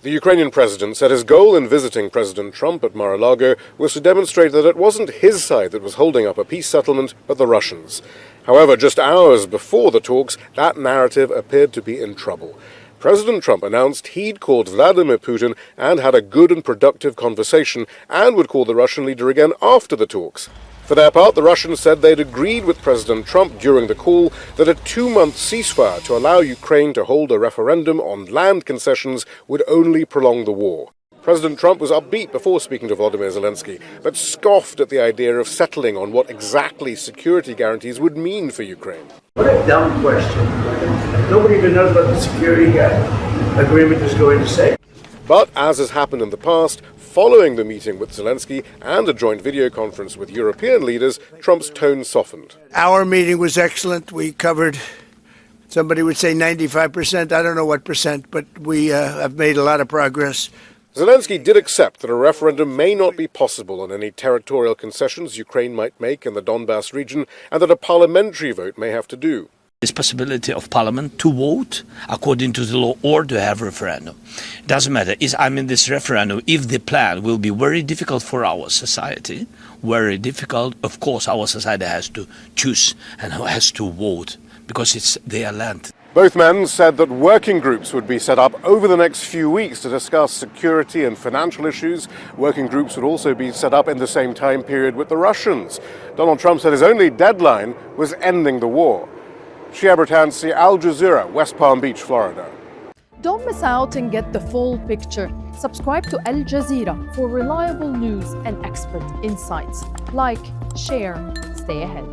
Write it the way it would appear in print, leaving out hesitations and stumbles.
The Ukrainian president said his goal in visiting President Trump at Mar-a-Lago was to demonstrate that it wasn't his side that was holding up a peace settlement, but the Russians. However, just hours before the talks, that narrative appeared to be in trouble. President Trump announced he'd called Vladimir Putin and had a good and productive conversation and would call the Russian leader again after the talks. For their part, the Russians said they'd agreed with President Trump during the call that a 2-month ceasefire to allow Ukraine to hold a referendum on land concessions would only prolong the war. President Trump was upbeat before speaking to Volodymyr Zelenskyy, but scoffed at the idea of settling on what exactly security guarantees would mean for Ukraine. What a dumb question. Nobody even knows what the security agreement is going to say. But, as has happened in the past, following the meeting with Zelenskyy and a joint video conference with European leaders, Trump's tone softened. Our meeting was excellent. We covered, somebody would say 95%, I don't know what percent, but we have made a lot of progress. Zelenskyy did accept that a referendum may not be possible on any territorial concessions Ukraine might make in the Donbas region, and that a parliamentary vote may have to do. This possibility of parliament to vote according to the law or to have referendum. It doesn't matter. This referendum, if the plan will be very difficult for our society, very difficult, of course our society has to choose and has to vote because it's their land. Both men said that working groups would be set up over the next few weeks to discuss security and financial issues. Working groups would also be set up in the same time period with the Russians. Donald Trump said his only deadline was ending the war. Shihab, Rattansi, Al Jazeera, West Palm Beach, Florida. Don't miss out and get the full picture. Subscribe to Al Jazeera for reliable news and expert insights. Like, share, stay ahead.